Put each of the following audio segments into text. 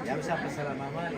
Ya bisa pesan mama.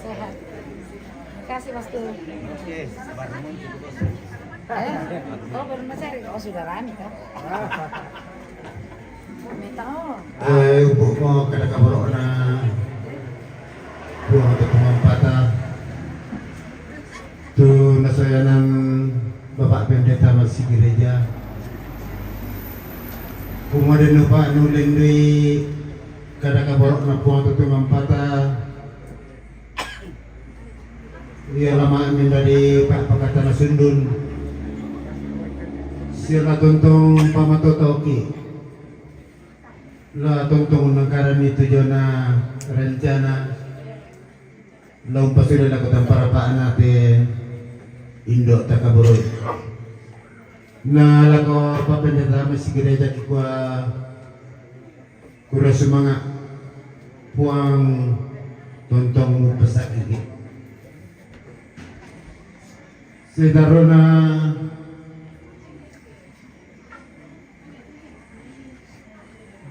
Sehat. Kasih Mas tuh. Oke, Oh baru mencari. Oh sudah rame kan? Minta oh. Ubuk mo kada kaboro na buang untuk pemampata tu nasayanan Bapak Pendeta Masih Gereja kemudian lupa nulendui kada kaboro na buang untuk pemampata ia lama menjadi Pak Pakatana Sundun sila tuntung pamatotoki la tuntung nangkaran itu jona rencana laung pasudah lakukan para paan natin Indo Takaburoy na lako Pendeta Masih Gereja kikwa kura semangat puang tuntung pesak ini sedarona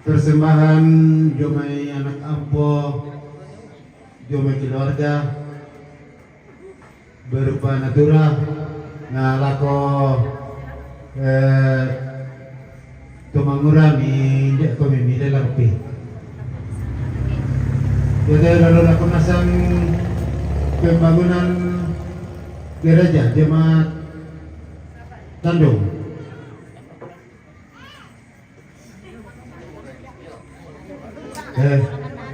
persembahan jomai anak ampo jomai keluarga berupa natura na lako tumangurami dia ko mimili larpi jadi lalu aku nasang pembangunan gereja jemaat Tandung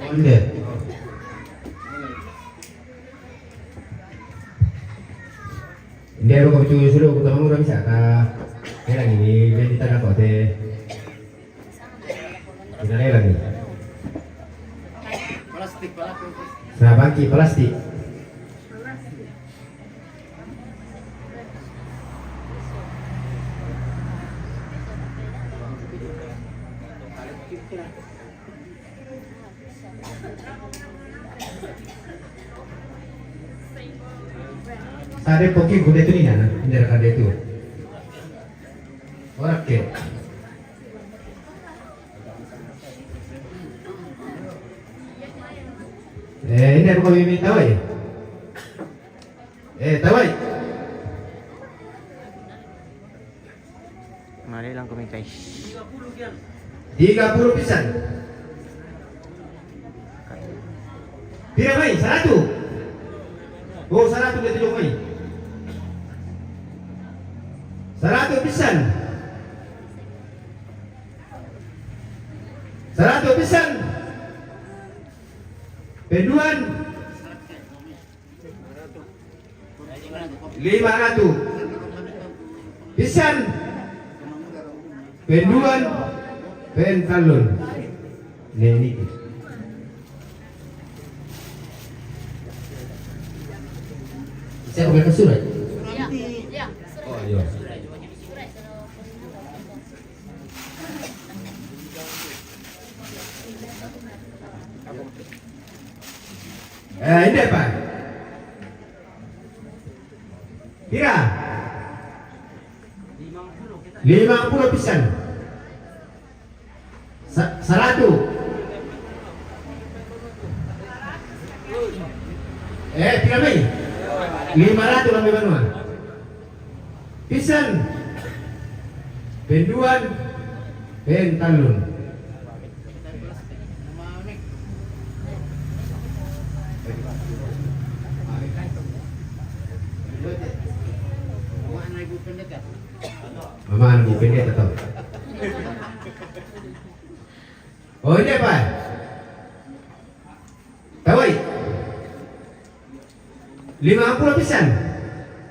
Onde. Hindi ako kapichuyo sulo kung tamang urang siya ka kailang ini bendita na ko te kinalay lagi plastik pala. sa bangki plastik Ada poki kuda itu nih nana, menjara kada itu. Oke. Ini aku kami minta ya. Tawai. Mari lang kami guys. 30 pisan. Pira mai? 100. Oh, 100 dia tunjuk mai. 100 pisan. 100 pisan. Penduan 500 pisan. Penduan pentalun. Ini. Saya pakai ke surat. Iya. Oh iya. Ini apa? Kira 50 pisan 100 pira mai 500 lambe banua pisan penduan pentalun ibu pendeta. Mama ibu pendeta toh. Oh ini apa? Tawai 50 pisan.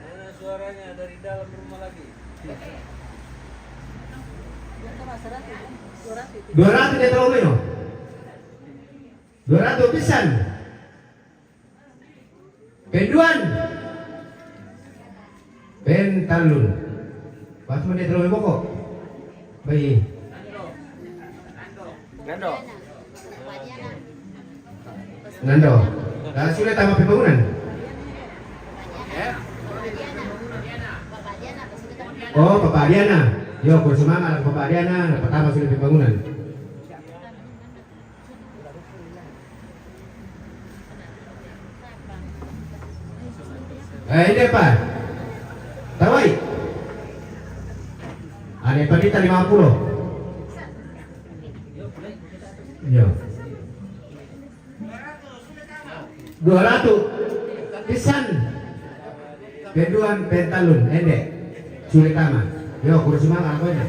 Mana suaranya dari dalam rumah lagi? 200 dia terlalu no? 200 pisan. Penduan. Pentalun. Pas mana dia terlalu pokok? Baik. Nando. Nando. Sudah tambah pembangunan. Oh, Bapak Diana. Yo, kurang semangat Bapak Diana. Pertama sudah pembangunan. Ini apa? Tawai. Ada pendeta 50. Yo. 200 pisan. Penduan pentalun endek. Sulit tama. Yo, kurang semangat apa ini?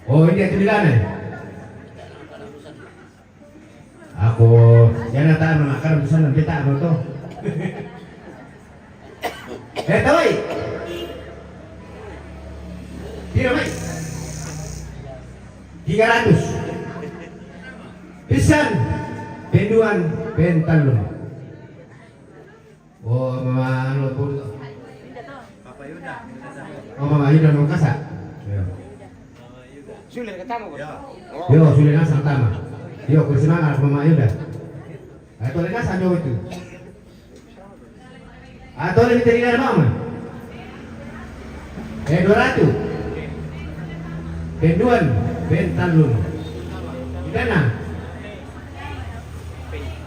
Oh, ini yang sembilan. Aku jangan tahu makan pesan nanti tak mau tuh. Tawai. Tidak baik. 300 pisan penduan pentalun. Oh mama anu Papa Yuda. oh mama Yuda mau kasak. Sulit ketemu kok. Yo sudah ngasang tama. Yo kurang mama Yuda. Atau lagi ngasang jauh itu. Atau lebih dari mama. 200 penduan pentalun. Gimana?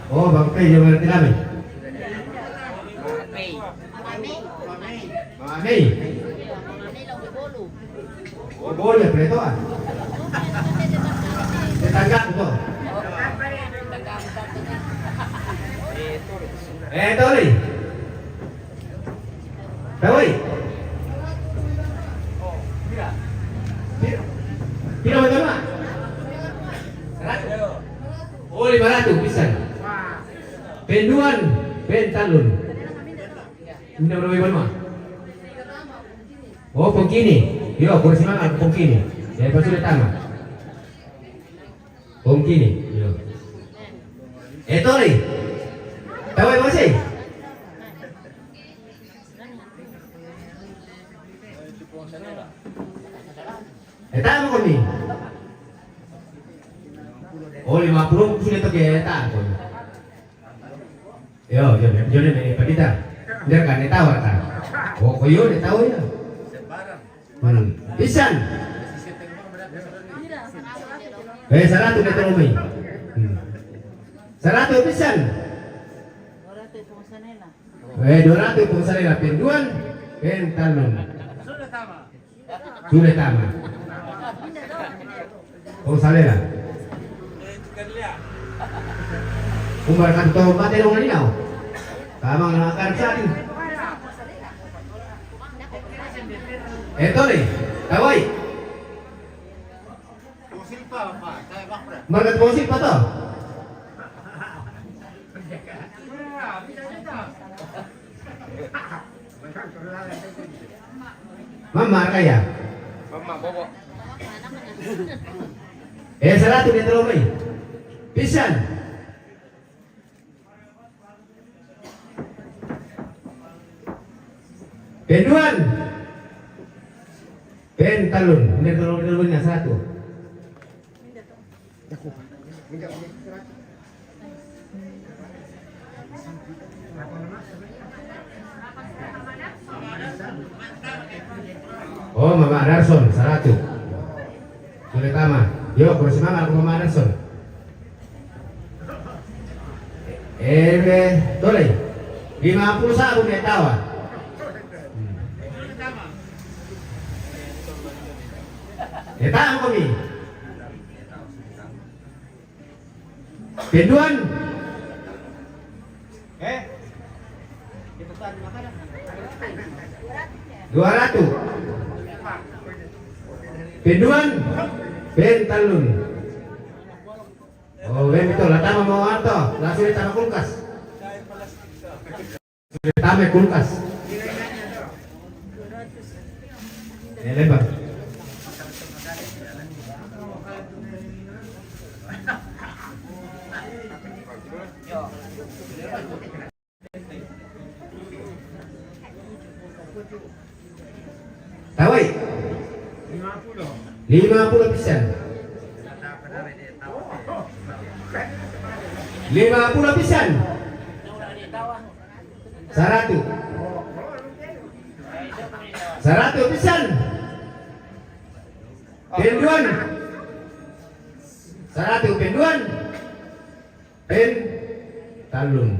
Oh bangkai jangan ngerti kami. Mama Mei. Oh boleh preto ah. Tetangga itu. Toli. Tawai. Tidak betul mak. 100. Oh 500 bisa. Penduan pentalun. Ini berapa mak? Oh pengkini. Yo kursi mana pengkini. Ya pas sudah tamat. Pengkini. Yo. Toli. Tawai masih. Eta mo kami. Oh 50 sudah to kaya eta. Yo, ni pendeta. Dia kan eta warta. Oh koyo dia tahu ya. Pisan. 100 dia terlalu. 100 pisan. 200 pungsanela penduan pentalun. Sudah tama. Pungsanela. Umar kanto mate dong nalinaw. Tamang nakakar sa atin. Eto nih, tawai. Pusil pa, Pak. Saya bakra. Market posip pa to. Mama kaya. Mama bobo. 100 dia terlalu. Pisan. Penduan pentalun. Ini terlalu 100. Oh Mama Darson 100. Sudah tama. Yo kurang semangat aku Mama Darson. Toleh 51 dia tawa. Tahu kami. Penduan 200. Pinduan, ben talun. Oh, ben betul. Latama mau ato, langsung ditambah kulkas. Ditambah kulkas. Lebar. Tawai 50 pisan 50 pisan 100 pisan penduan 100 penduan pen talun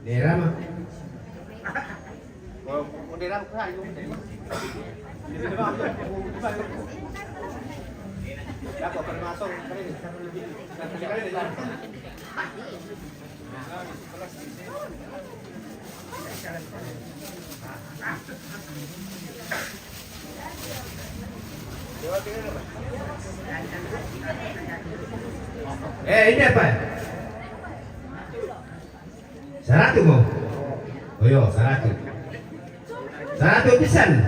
Nerama ini apa? 100 mau? Oh yo 100 pisan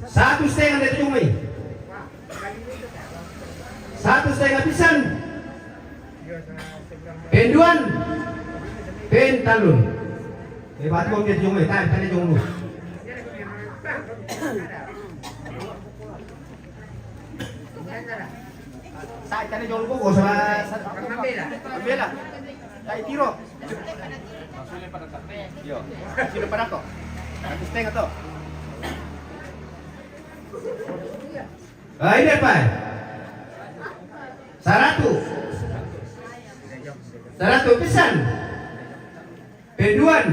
1,5 dari cumi 1,5 pisan penduan pen talun hebat mau dia cumi tadi cumi Saya tadi jual buku sama ambil lah. Saya tiro. Yo, sini pada kok. Aku setengah tu. Ini apa? 100 pisan. Penduan.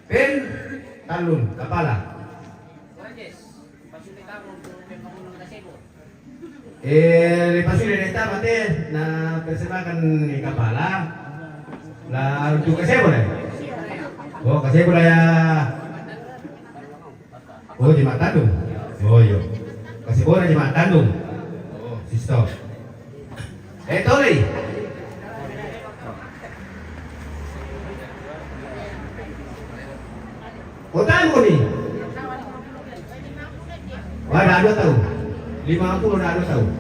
Pen talun kepala. Lepas sudah neta mati na persembahkan ni kepala lah untuk kasih boleh. Oh kasih boleh ya. Oh di Matandung. Oh yo. Kasih boleh di Matandung. Oh sister. Toli. Kota mo ni. Wah dah 2 tahun. 50 dah 2 tahun.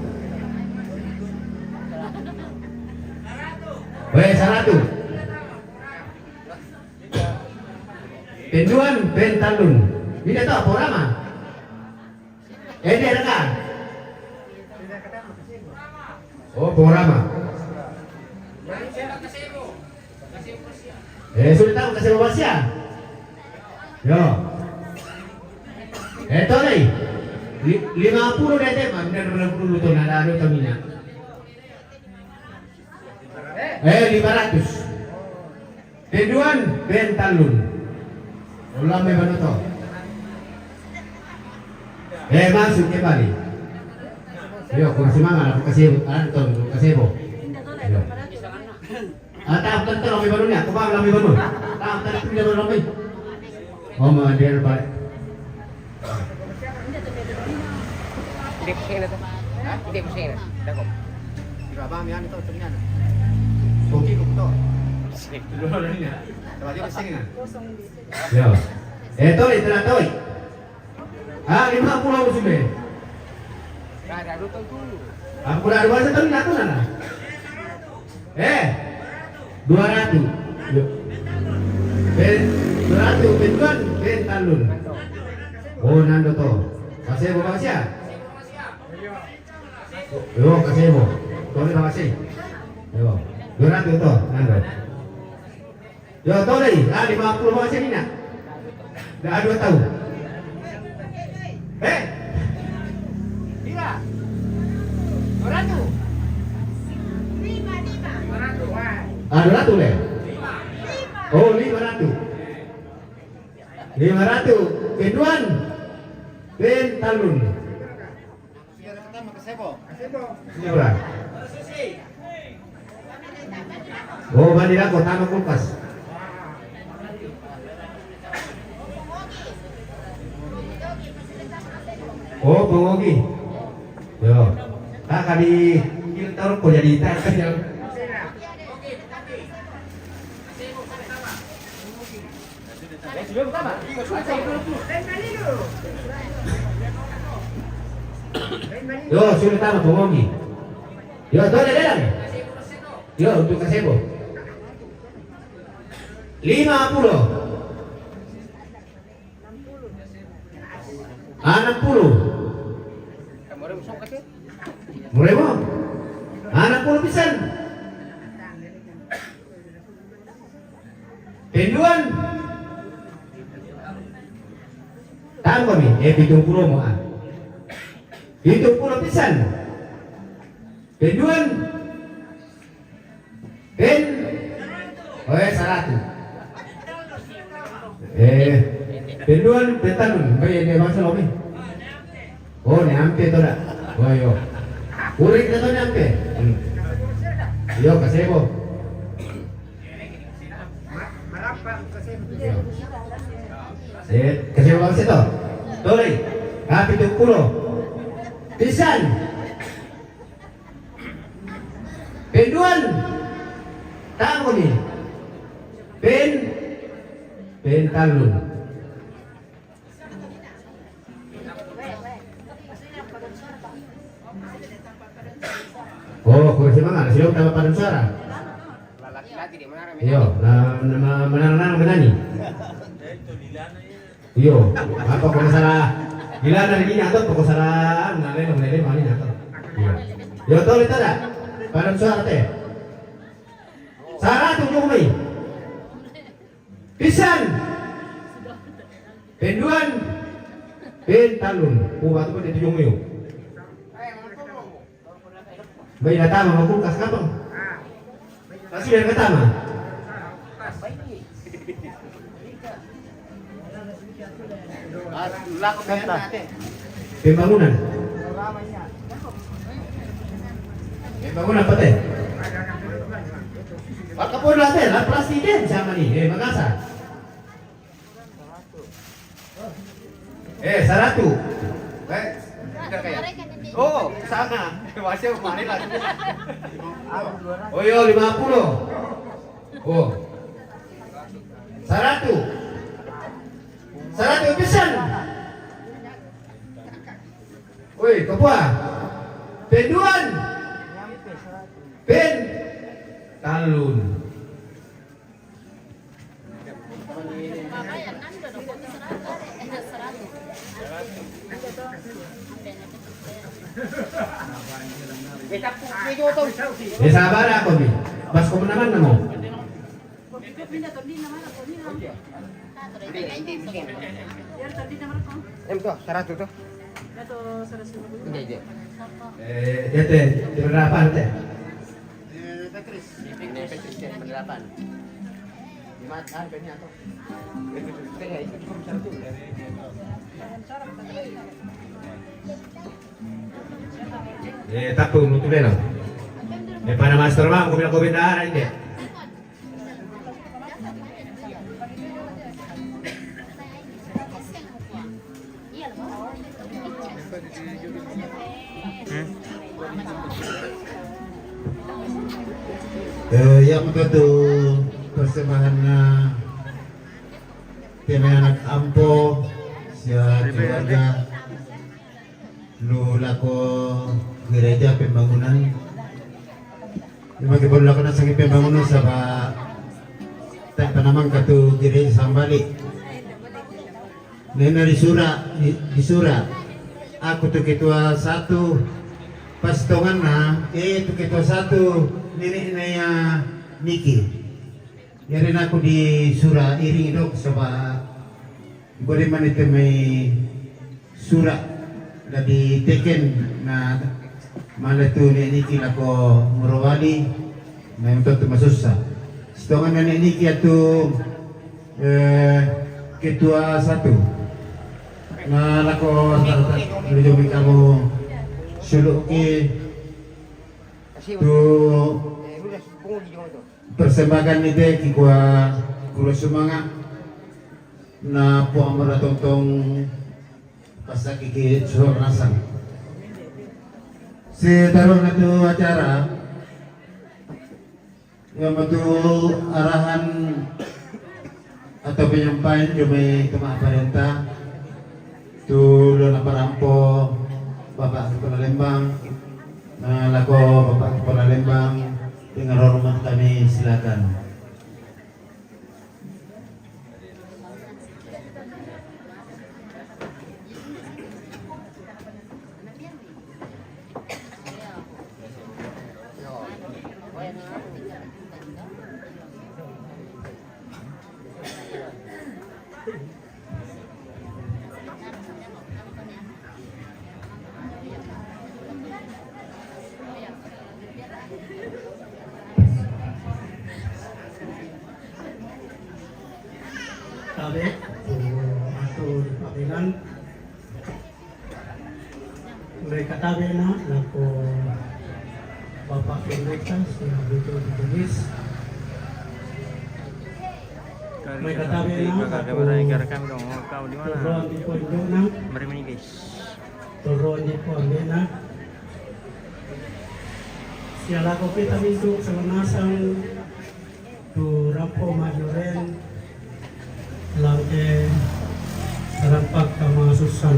Weh 100. Penduan ben talun. Ini tahu apa nama? Ini rekan. Oh Porama. Sudah tahu kasih Malaysia. Yo. Itu nih. 50 deh mah, benar dulu tuh ada tamina. 500. Penduan ben talun. Ulang me bano to. Masuk ke Bali. Yo, kung semangat aku kasih Anton, kasih bo. Atap tentu kami baru nya, kau kami baru. Atap tentu dia baru kami. Oh, dia balik. Dia pusing itu. Dia pusing. Dah kok. Berapa mian itu ternyata? Koki kok to. Sik. Dulu ni. Coba dia pusing kan. Yo. Toy, telah toy. 50 sudah. Ada lutung dulu. Aku dah 2 tahun aku nana. 200. Ben 200 penduan ben talun. Oh nando to. Kasih bo kasih. Yo kasih bo. Tole kasih. Yo 200 to nando. Yo tole 50 kasih ni nak. Dah 2 tahun. Iya. 200. 200 leh. Oh 500. 500 penduan ben talun. Kasebo. Kasebo. Ini berapa? Oh, mandi aku tama kulkas. Oh, pengogi. Yo. Tak kali filter kok jadi tas yang. Yo, sudah tahu pengogi. Yo, dole dalam. Yo, untuk kasebo. 50. 60. Mulai mo? 60 pisan. Penduan. Tahu kami, 70 mo ah. 70 pisan. Penduan. Pen. Oh, 100. Penduan petanun, kaya dia masa lomi. Oh, ni ampe to dah. Oh, yo. Urik na to ni ampe. Yo, kasebo. Kasebo bang sito. Tuloy. Kapit yung pulo. Pisan. Penduan. Tamo ni. Pentalun. Oh, kursi mana? Silong tambah padan suara. Iyo, menang menani. Iyo, apa kok masalah? Gila dari ini atau kok masalah? Nale mana atau? Iyo, yo tahu itu ada padan suara teh. Sarah tunggu kami. Pisan. Penduan. Pentalun. Buat itu di tujung yuk. Bayi datang sama kulkas kapang. Kasih dari pertama. Pembangunan. Pembangunan apa teh? Pak Kapolda teh, lah presiden sama nih, Makassar. 100. Oh, sana. Masih kemarin lagi. Oh, yo 50. Oh. 100. 100 pisan. Woi, kepua. Penduan. Talun. Sabar ako ni. Bas ko naman na mo. To, 100 to. Hindi. Dete, penerapan teh. Penerapan. Dimataan kanya to. Tengah ikut satu. Tapos luto na lang. Para master ma'am, kung pinakubindahan, hindi. Yang itu persembahan tim anak ampo siapa keluarga lula ko gereja pembangunan Lumaki lako na sa pembangunan sa tak panamang katu gereja sambali nena di sura aku tuh ketua satu pastongan na itu ketua satu nenek naya Niki yarin aku di sura iring dok sama boleh man itu may sura dari teken na malah tu nenek Niki lako murawali na untuk masusa setongan nenek Niki itu ketua satu na lako menuju kamu suluk ke tu persembahan ni deh kikua kulo semangat na po amara tong pasak kiki suar nasang. Si taruh itu acara yang betul arahan atau penyampaian cuma kema perintah tu Dona Parampo Bapak Kepala Lembang lako Bapak Kepala Lembang dengan hormat kami silakan. Kabeh atur panggilan mereka tabe na lako Bapak Pendeta yang betul ditulis mereka tabe na Kau di mana? turun di pondok na Mari ini guys. turun di pondok na siala ko kita mintu sa nasang tu rampo majuren langke rampak kamasusan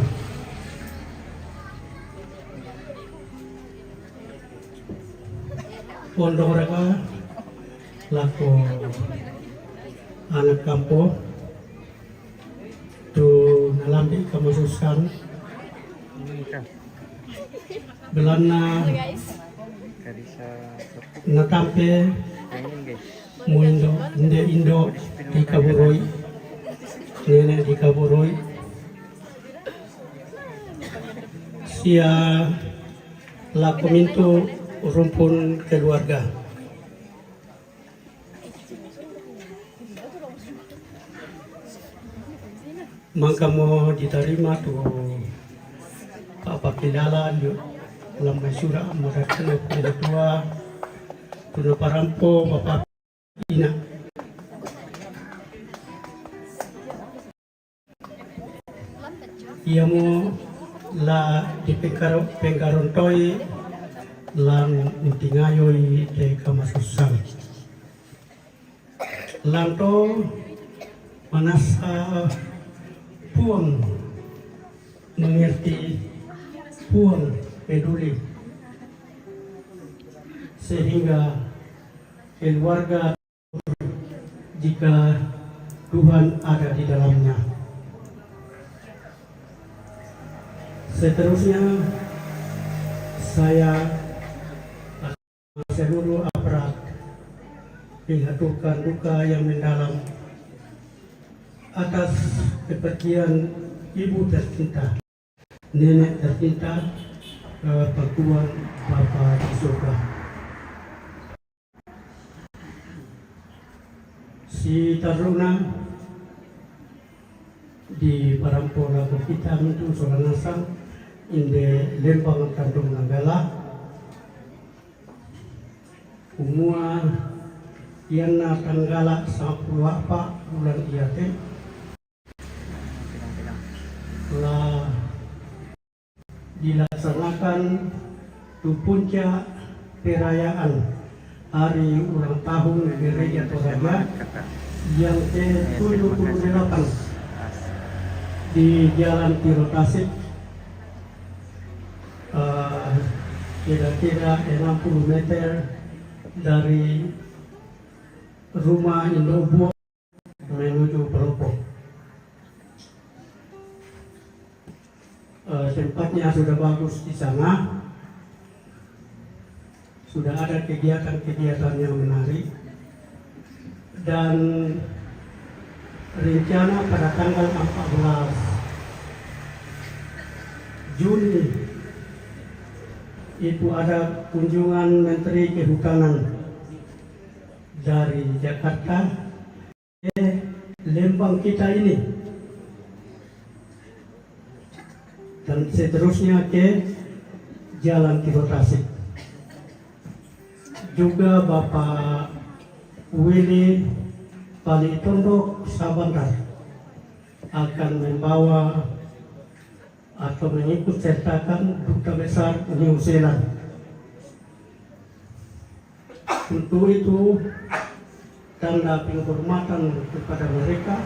pondok mereka lako anak kampung tu nalambi kamasusan belana natampe muindo Indo di Kaburoi nenek di Kaburoi sia laku mintu rumpun keluarga maka mau diterima tuh Pak Pidala lambai surah mudah-mudahan ketua Dona Parampo Bapak Ina ia mo la di pengkarontoi lang intingayoy de kamasusan lanto manasa puang mengerti puang peduli sehingga keluarga jika Tuhan ada di dalamnya. Seterusnya saya seluruh aparat mengaturkan duka yang mendalam atas kepergian ibu tercinta, nenek tercinta, Pakuan Bapak di surga. Si Taruna di Parampo lagu kita itu soal nasang inde Lembang Kandung Nanggala umua yana Tanggala 10 bulan iate telah dilaksanakan tu puncak perayaan hari ulang tahun Gereja Toraja yang ke-78 di Jalan Tirotasik kira-kira 60 meter dari rumah Indobuo menuju Pelopo. Tempatnya sudah bagus di sana, sudah ada kegiatan-kegiatan yang menarik, dan rencana pada tanggal 14 Juni itu ada kunjungan Menteri Kehutanan dari Jakarta ke Lembang kita ini, dan seterusnya ke Jalan Tirotasik. juga Bapak Willy Palitondok Sabandar akan membawa atau mengikut sertakan Duta Besar New Zealand. Untuk itu tanda penghormatan kepada mereka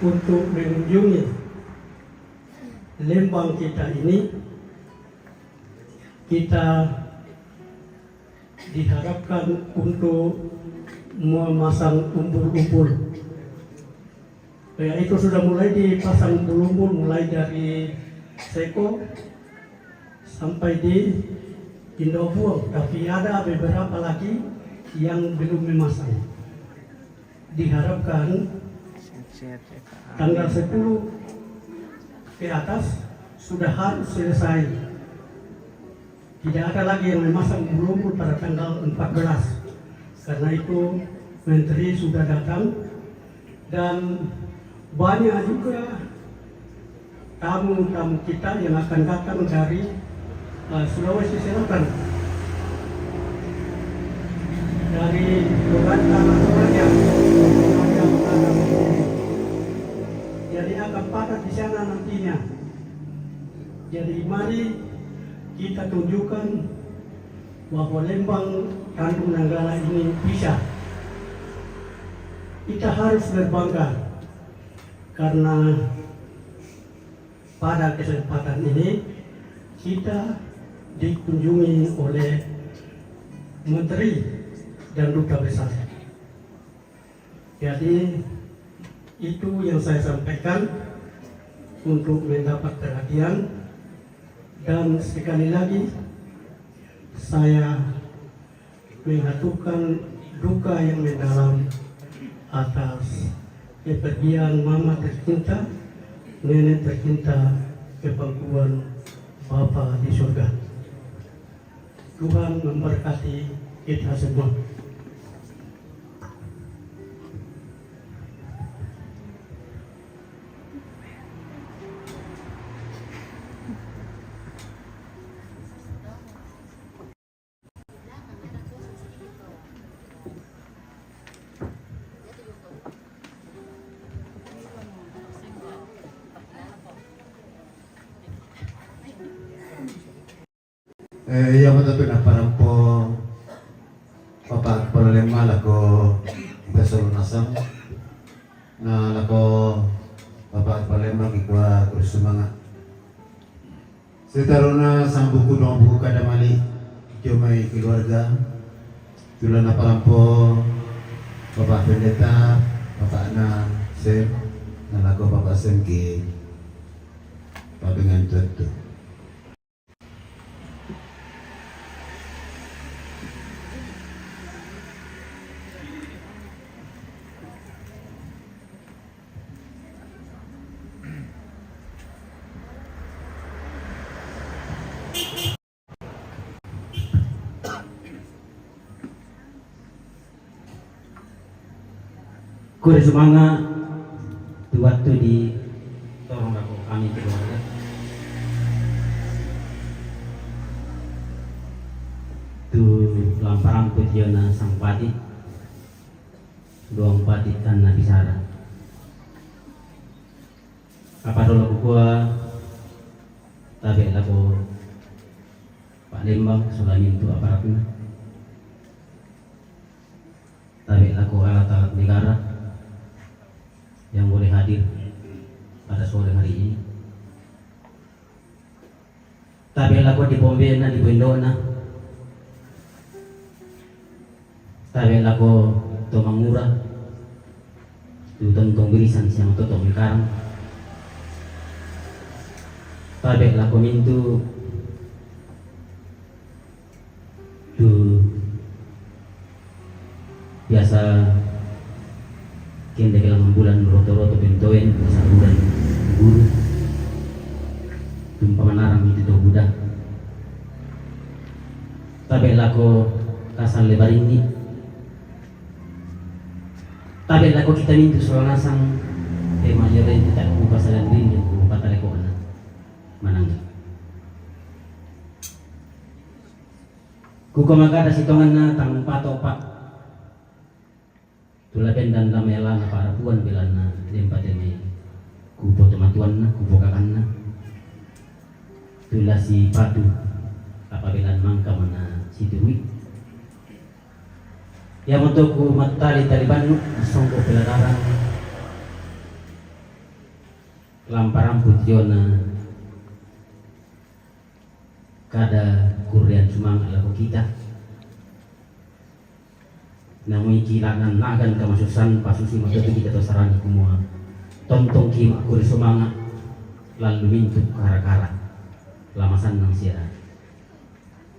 untuk mengunjungi Lembang kita ini, kita diharapkan untuk memasang umbul-umbul. Ya, itu sudah mulai dipasang umbul-umbul mulai dari Seko sampai di Indobuang, tapi ada beberapa lagi yang belum memasang. Diharapkan tanggal 10 ke atas sudah harus selesai. Tidak ada lagi yang memasang umbul-umbul pada tanggal 14. Karena itu Menteri sudah datang dan banyak juga tamu-tamu kita yang akan datang dari Sulawesi Selatan, dari beberapa Surabaya. Jadi akan padat di sana nantinya. Jadi mari kita tunjukkan bahwa Lembang Tanjung Nanggala ini bisa. Kita harus berbangga karena pada kesempatan ini kita dikunjungi oleh Menteri dan Duta Besar. Jadi itu yang saya sampaikan untuk mendapat perhatian, dan sekali lagi saya mengaturkan duka yang mendalam atas kepergian mama tercinta, nenek tercinta ke pangkuan Bapa di surga. Tuhan memberkati kita semua. Yang betul na parang po Papa Kepala Lembang lako Besar Nasang na lako Papa Kepala Lembang ikwa terus semangat. Setaruna sang buku dong buku kadamali jomai keluarga tulan na parang po Papa Pendeta Papa Ana Sem na lako Papa Sem ki pabengan tutu. Kure semangat di waktu di tolong aku kami keluarga. Tu lamparan putiana sang padi, doang padi dan nabi sara. Apa dulu gua tabe lagu Pak Lembang selain itu aparatnya. Tabe lagu alat-alat negara yang boleh hadir pada sore hari ini. Tapi laku di Bombena, di Bendona, tapi laku Tomangura, di Tong Birisan siang atau Tong Karang, tapi laku Mintu, tu biasa kende dalam bulan roto-roto bentoen saluran guru tumpa manarang itu do budak tabe lako kasal lebar ini tabe lako kita mintu soal nasang tema jere kita buka salan rin buka taleko na manang Kukumagada sitongan na tang patopak tulaben dan lamela na parapuan bilan na limpatin ni kupo tematuan na kupo kakan na tula si patu apabilan mangka mana si duwi ya untuk ku matali taliban songko peladaran lamparan putjona kada kurian sumang ala kita namun kilangan nagan kamasusan pasusi matoto kita tosarani kumua tontong kima kuri sumanga lalu mintu kara-kara lamasan nang sia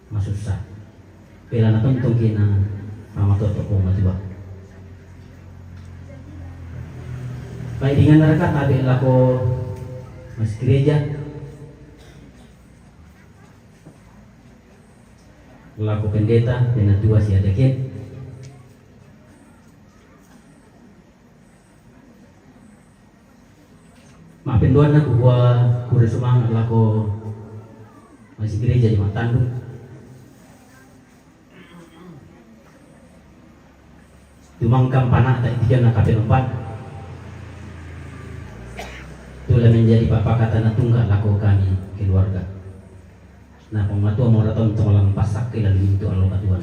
masusa pela na tontong kina pamatoto ko matiba baik dengan neraka tabi lako mas gereja laku pendeta dan tua si adeket maafin doan aku gua kuri sumang laku masih gereja di Matandung tumangkam panak tak tiga nak kape empat itulah menjadi bapak kata na tunggal laku kami keluarga. Nah, pematua mau datang tolong pasak ke lalu itu Allah katuan.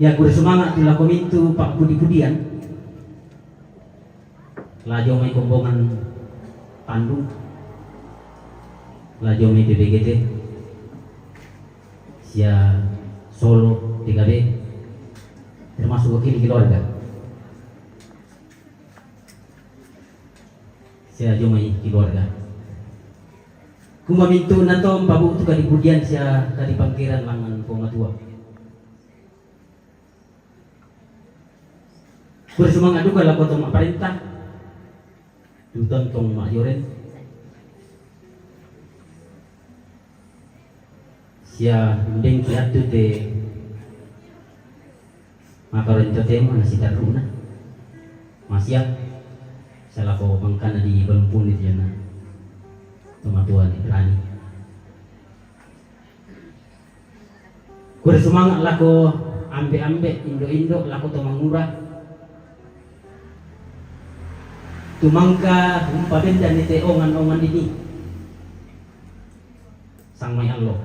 Ya kuri semangat tulah komintu Pak Budi-Budian. Lajong may kumbongan Pandung. Lajong may PBGT. Sia Solo 3B. Termasuk wakil keluarga. Sia jomay keluarga. Kung maminto na to, pabuto ka di Budian siya kadi pangkiran langan pumatua. Kung sumangado ka lako itong maparenta, duton tong mayoren. Siya hindi kiato te makaroon ito tema na si Daruna. Masya, siya lako mangkana di balumpunit yan na tumatuan Ibrani. Kuri semangat lako ambe-ambe Indo-Indo lako tumangura. Tumangka umpabenda ni te ongan-ongan ini. Sang may Allah.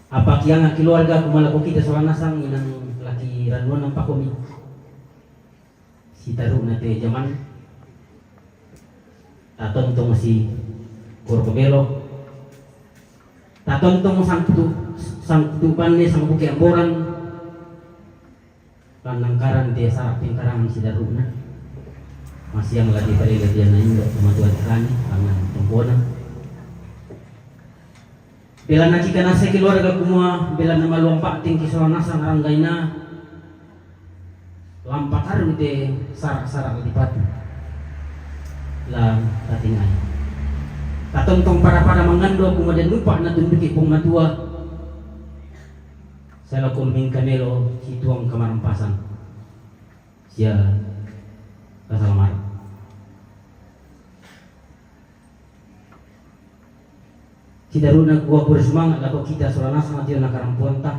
Apa kiyang keluarga kumalako kita soranasang inang laki ranuan ng pakomi. Si taru na te zaman tatontong si Corcovelo, tatontong sang tutupan ni sang buki amboran, panangkaran dia sarap pingkarangan si Daruna, masih yang lagi pada dia na Indo kemajuan kami, pangan tumpona. Bila na jika nasa keluarga kumua, bila na malumpak tingki soalnya sang ranggay na, lampak haru de sarak-sarak lipat. Lang katingay. Katontong para mangando kemudian lupa na tunduki pong matua. Saya kuming kamelo situang kamarampasan. Siya kasalamar. Si Daruna gua bersemangat lako kita solana sangat dia nakarampuan ta.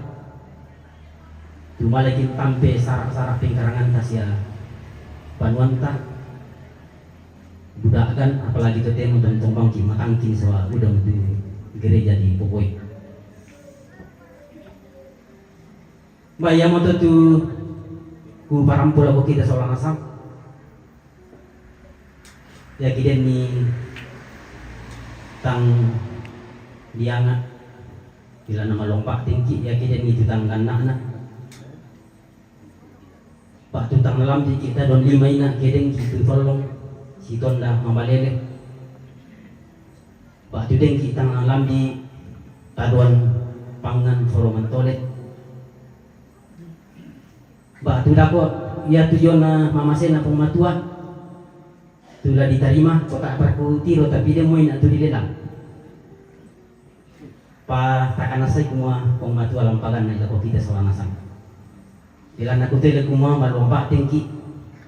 Tumalakin tampe sarak-sarak pingkarangan tasya panuan ta. Budakan apalagi ketemu dan tombang ki matangkin sawa udah metu gereja di Pokoi. Bayang mo tu ku parampul ako kita seorang asam. Ya kiden ni tang dianga bila nama lompak tinggi ya kiden ni tutang anak-anak. Pak tutang dalam di kita don lima ina kiden kita tolong si tonda mabalele batu deng kita ngalam di taduan pangan foroman tolet batu dako ya tujuan mamasena pematua tulah diterima kota perku tiro tapi dia moin atau dilelang pa takana sai kumua pematua lampagan na ko kita sawanasang dilan aku tele kumua malomba tengki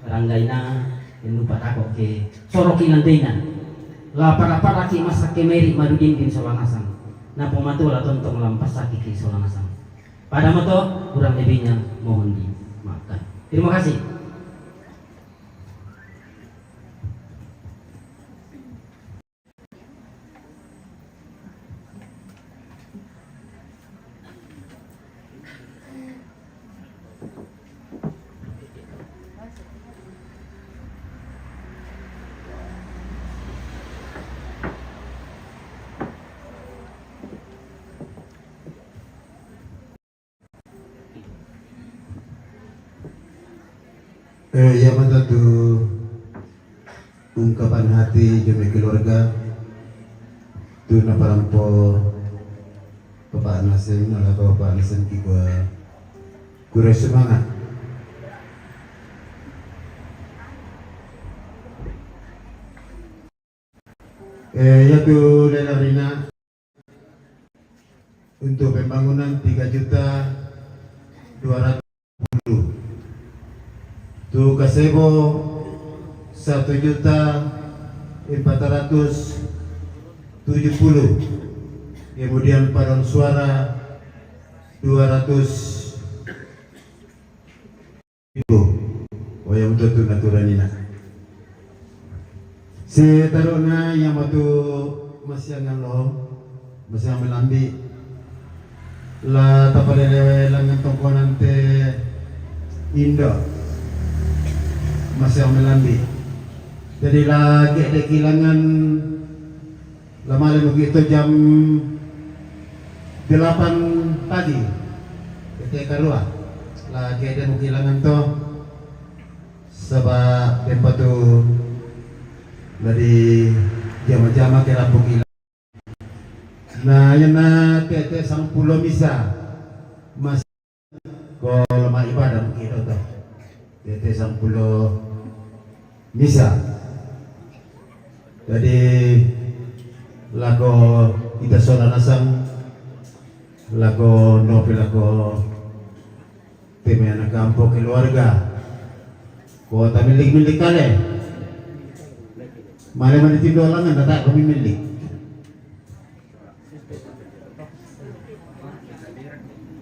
ranggaina yang lupa takok ke soroki nantinan la para ki masak kemeri madudin din sawanasang na pematu lah tontong lampas sakit di solang asam. Pada moto kurang lebihnya mohon dimaafkan. Terima kasih. Ya mata tu ungkapan hati jumlah keluarga tu na parampo Bapak Nasim ala Bapak Nasim kita kurang semangat. Ya tu Lela Rina untuk pembangunan 3.200.000 tu Kasebo 1.470.000, kemudian paduan suara 200.000. Oh yang betul tu naturanina. Si taruna yang matu masih ngalo, masih melambi la tapalele langan tongkonan te Indo. Masih melambi. Jadi lagi ada kehilangan lama begitu jam 8 pagi ketika keluar lagi ada kehilangan tu sebab tempat tu dari jama-jama kira kehilangan. Nah yang nak tete sang pulau misa masih ko lama ibadah begitu tu. Tete sang pulau misa. Jadi lagu kita soal nasang lagu novel lagu tim anak kampung keluarga kota milik kalian mana tidur langan tak kami milik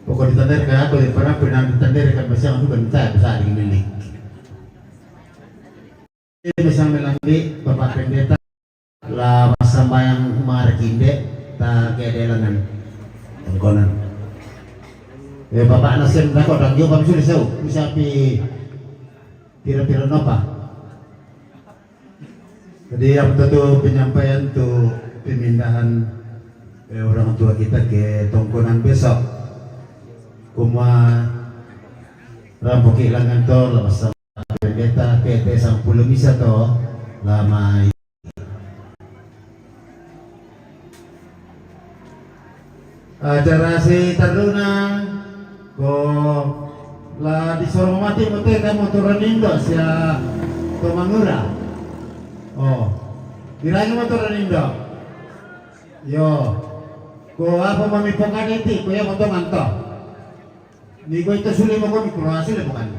pokok ditandarkan aku di para pernah ditandarkan bersama itu kan tak besar milik ini bisa melalui Bapak Pendeta lah sambayang markinde tak kedelangan tengkonan. Bapak Nasim dah kau dah jauh sudah tahu bisa pi kira-kira apa. Jadi yang betul penyampaian tu pemindahan orang tua kita ke tongkonan besok. Kuma rampok kehilangan tu lah sama pendeta ke sang pulau misa tu lama. Acara si Taruna ko la di sorong mati mote kamu turun indo sia Tomangura. Oh, kira-kira mau turun indo. Yo, ko apa mami pokan itu? Ko ya moto manto. Ni ko itu sulit mau ko Kroasia le bukan.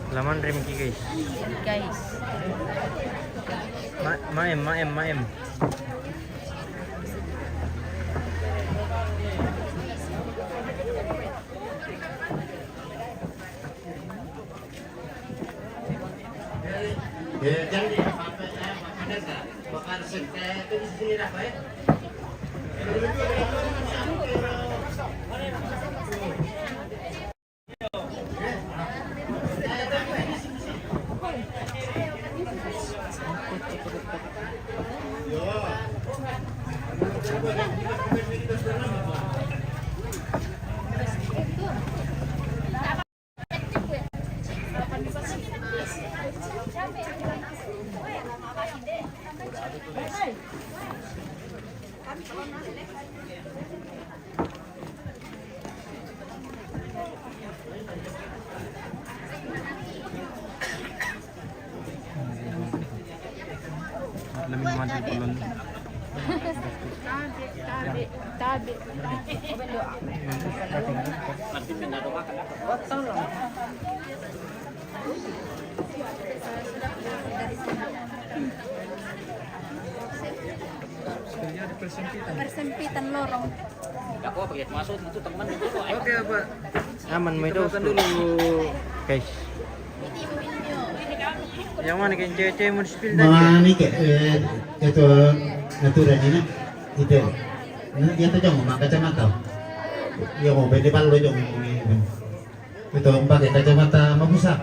Laman remki guys. Maem. Jangan di apa makanan tak? Makan sekte itu di sini dah baik. Lebih mati pulun. Tabi. Tolong. Persempitan lorong. Aku pakai masuk itu teman itu. Oke, Pak. Aman mau itu dulu, guys. Yang mana kan cewek-cewek mau di-spill tadi? Mani ke itu aturan ini itu. Dia tuh jangan pakai kacamata. Ya mau beda palu jangan itu pakai kacamata mabusa.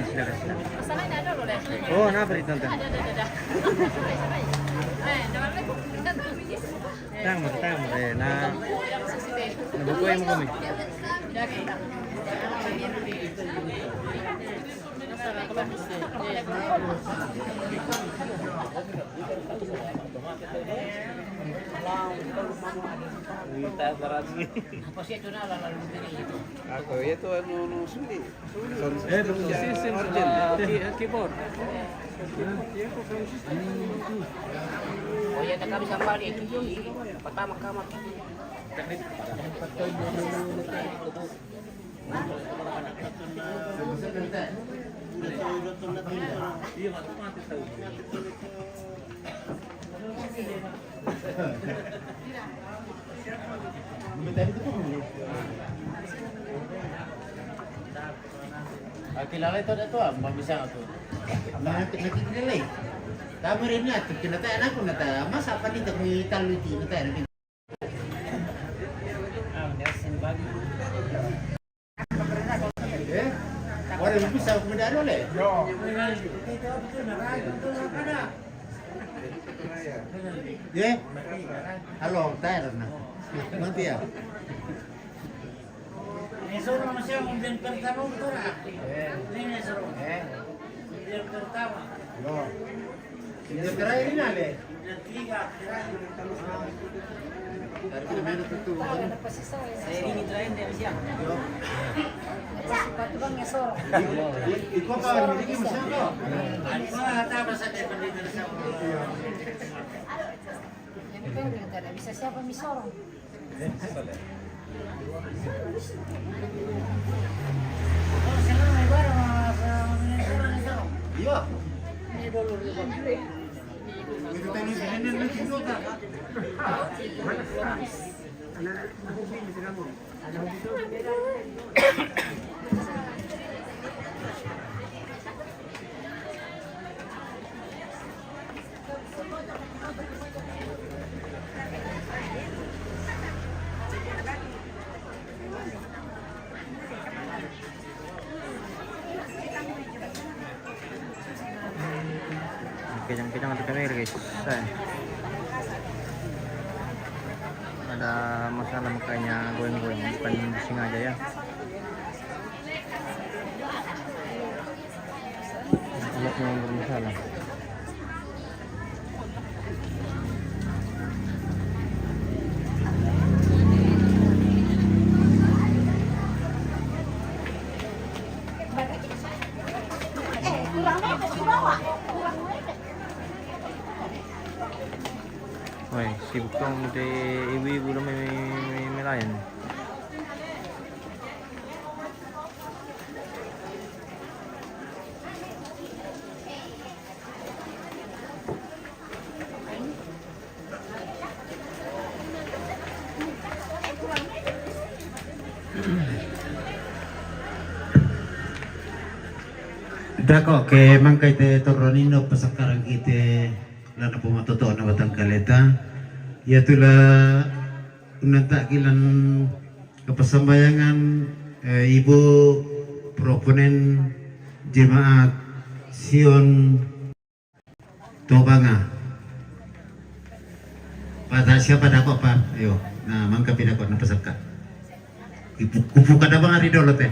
Silakan. Oh, kenapa itu tante? Tama. Nah, nabukuhay mo kami. Ako, ito ano suli. System keyboard. Oh ya, tak bisa balik. Pertama kamar. Kilala itu ada tuh, mau bisa tuh. Nakikilala. Kami rin niya, kinatayan ako nata. Mas apa nih tak may taluti nata. Wala mo bisa ako medalo le. Yeah. Halo, tayo na. Nanti ya. Nesoro masih kemudian pertama betul lah. Ini Nesoro. Kemudian pertama. Yo. Dia terakhir ini ale. Kemudian tiga terakhir. Dari mana tuh? Ada pasisau ya. Saya ini terakhir dari siang. Yo. Sepatu bang ya soro. Ikaw pa, hindi mo siya ko. Ano tama sa pendidikan sa Yang penting tidak bisa siapa misorong. Oh, sekarang may barang sa Nesoro Nesoro. Yo. Ini dulu. Ito tayo ni Benen na tinota. Kejang-kejang ada kamera guys. Ada masalah makanya goyang-goyang, bukan sengaja ya. Alatnya yang bermasalah. Woi, sibuk dong di ibu-ibu udah melayan. Dako ke mangkay te toronino pasakarang ite lana pumatoto na batang kaleta. Ya tula unanta kilan kepasambayangan ibu proponen jemaat Sion Tobanga. Pada siapa dako pa? Ayo, nah mangka pidako na pasaka. Kupu kada bang ari dolo teh.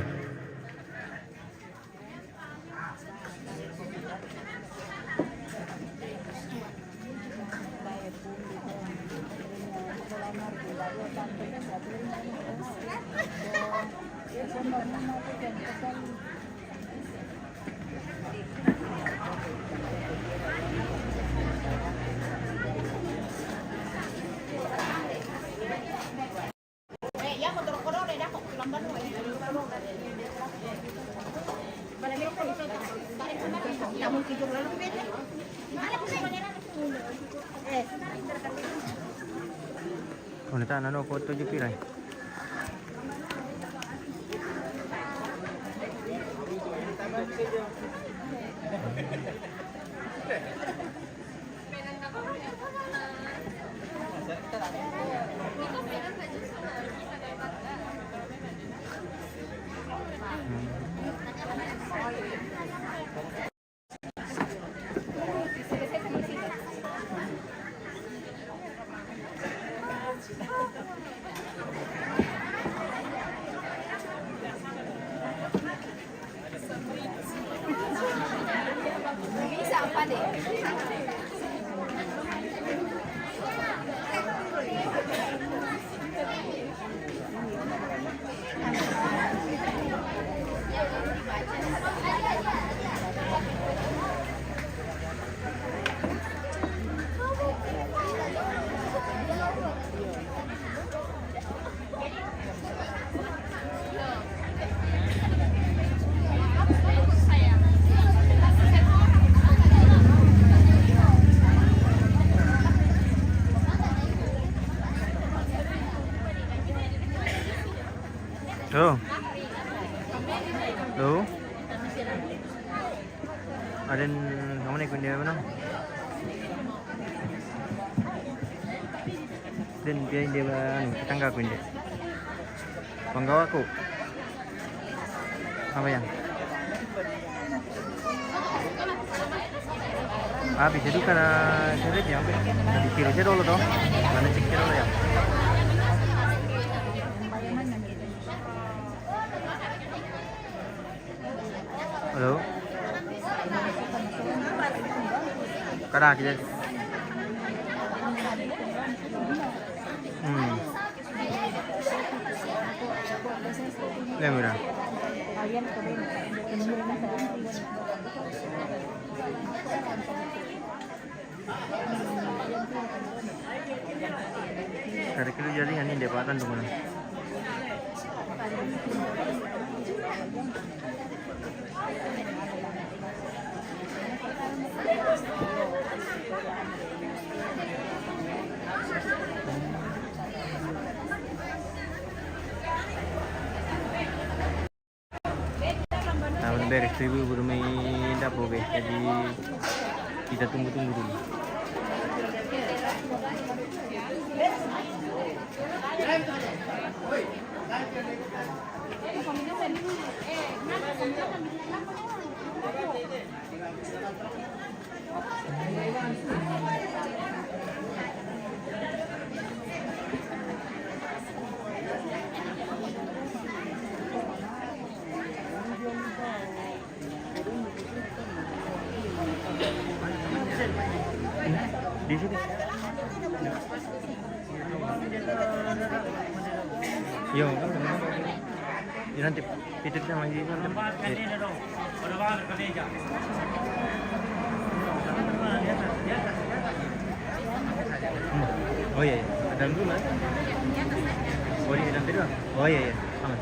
Kung nata ano ko to jupiray. Bisa apa deh? Tuh. Tuh. Ada kamu nih kundi mana? Dan dia bang tetangga kundi. Penggawa aku. Apa yang? Bisa itu karena seret ya, di kiri aja dulu dong. Mana cek dulu ya. Halo. Kada kita. Lemura. Dari kilo jadi ini depatan tuh mana? Nah, beres tuh ibu belum main dapur guys, jadi kita tunggu-tunggu dulu. Di sini. Yo, nanti itu sama di sana. Oh iya, ada dulu mas. Oh iya, nanti dulu. Oh iya, aman.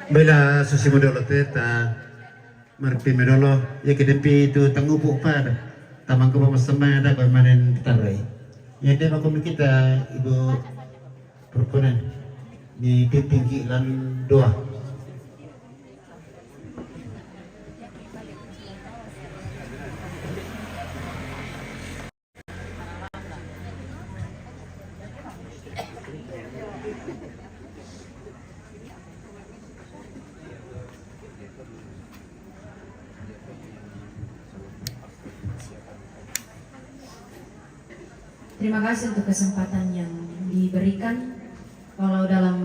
Bela susi modolo teta marpi medolo ya kedepi itu tanggupu pada tamang ko masama ada ko manen tarai ya dia makom kita ibu perkunan di tinggi lan doa. Terima kasih untuk kesempatan yang diberikan. Walau dalam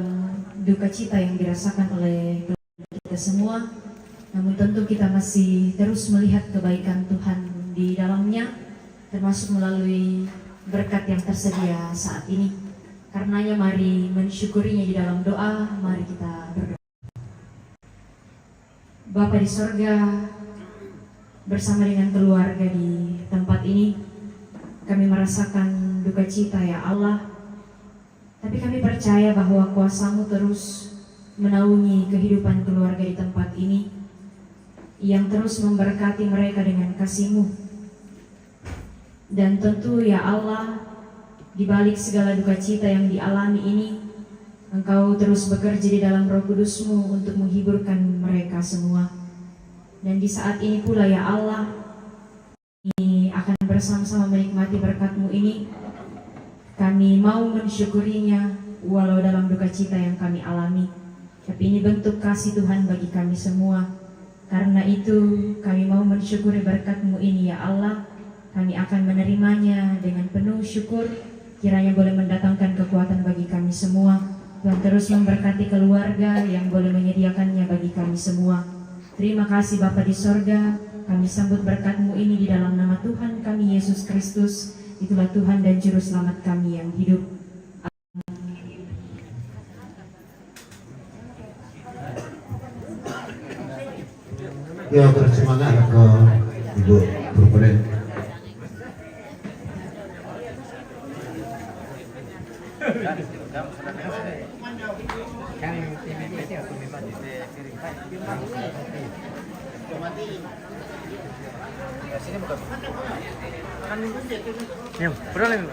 duka cita yang dirasakan oleh kita semua, namun tentu kita masih terus melihat kebaikan Tuhan di dalamnya, termasuk melalui berkat yang tersedia saat ini. Karenanya mari mensyukurinya di dalam doa, mari kita berdoa. Bapa di sorga, bersama dengan keluarga di tempat ini, kami merasakan duka cita ya Allah, tapi kami percaya bahwa kuasa-Mu terus menaungi kehidupan keluarga di tempat ini, yang terus memberkati mereka dengan kasih-Mu. Dan tentu ya Allah, di balik segala duka cita yang dialami ini, Engkau terus bekerja di dalam Roh Kudus-Mu untuk menghiburkan mereka semua. Dan di saat ini pula ya Allah, kami akan bersama-sama menikmati berkat-Mu ini. Kami mau mensyukurinya walau dalam duka cita yang kami alami, tapi ini bentuk kasih Tuhan bagi kami semua. Karena itu kami mau mensyukuri berkat-Mu ini ya Allah. Kami akan menerimanya dengan penuh syukur. Kiranya boleh mendatangkan kekuatan bagi kami semua. Tuhan terus memberkati keluarga yang boleh menyediakannya bagi kami semua. Terima kasih Bapa di sorga. Kami sambut berkat-Mu ini di dalam nama Tuhan kami Yesus Kristus. Itulah Tuhan dan Juru Selamat kami yang hidup. Ya bersemangat ke Ibu Proponen. Ya, problem.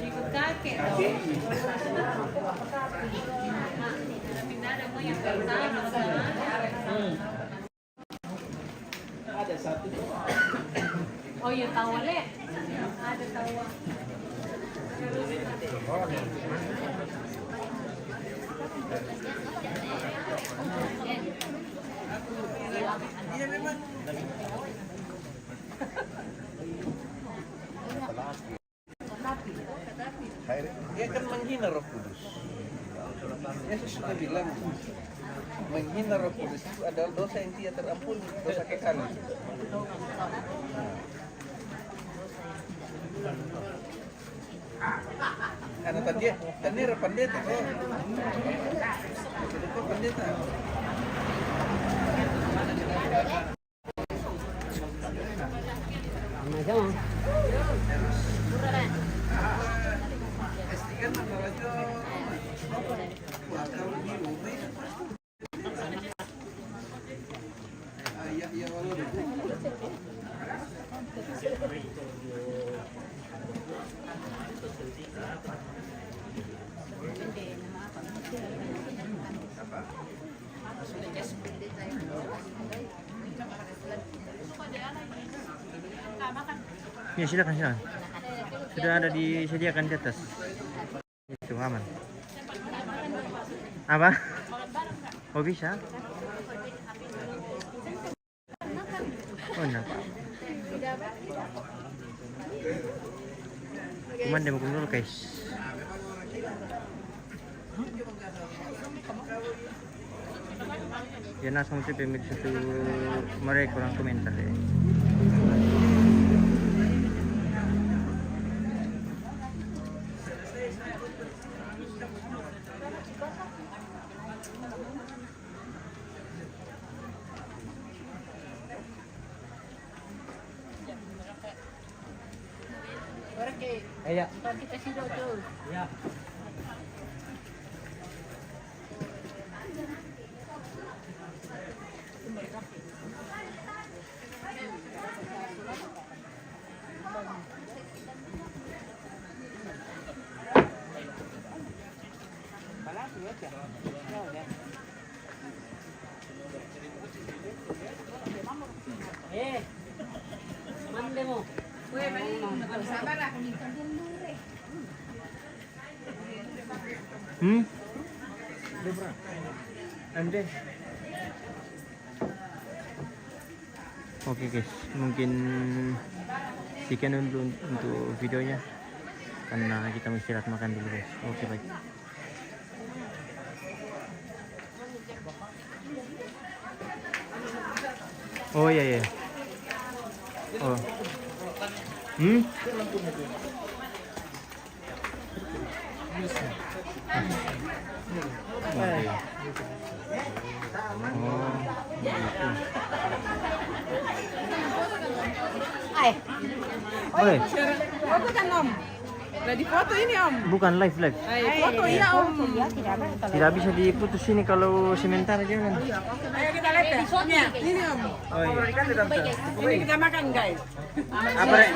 Ikut kakek dong. Pindah ada mau yang pertama ada satu. Oh iya tawa le. Ada tawa. Iya memang. Dia kan menghina Roh Kudus. Yesus sudah bilang menghina Roh Kudus itu adalah dosa yang tidak terampuni, dosa kekali. Karena tadi pendeta kok. Itu pendeta. Ya silakan silakan. Sudah ada disediakan di atas. Itu aman. Apa? Oh bisa? Oh enggak. Cuman dia mau dulu guys. Yan langsung sa pemirsa tu mereka orang komentar deh. Iya. Kita sidok tuh. Ya. Mande mo. Ande. Oke guys, mungkin sekian dulu untuk videonya karena kita mau istirahat makan dulu guys. Oke baik. Oh iya iya. Oh. Oke. Oh, gitu. Oi. Foto kan Om? Lagi foto ini Om? Bukan live. Foto iya Om. Tidak bisa diputus ini kalau sementara jangan. Ayo kita lihat ya. Ini Om. Oh iya. Ini kita makan guys.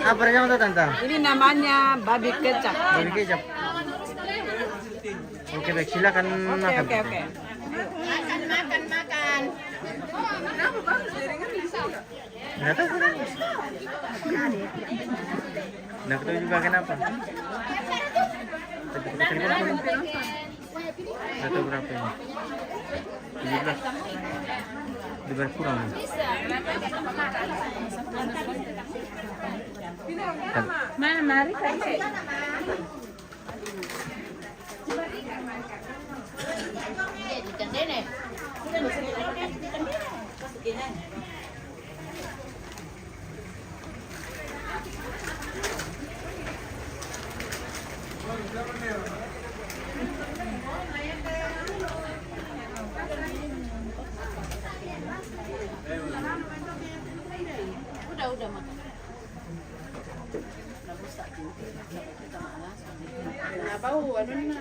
Apa namanya tante? Ini namanya babi kecap. Babi kecap. Oke baik, silakan makan. Oke. Makan. Nggak tahu kenapa. Nggak tahu juga kenapa. Nggak tahu berapa ini. 17. Dibayar kurang. Mari kan. Udah makan. Bau ano na.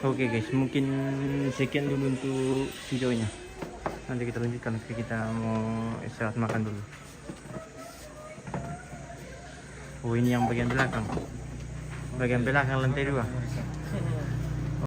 Oke guys, mungkin sekian dulu untuk videonya. Nanti kita lanjutkan, kita mau istirahat makan dulu. Oh ini yang bagian belakang lantai 2.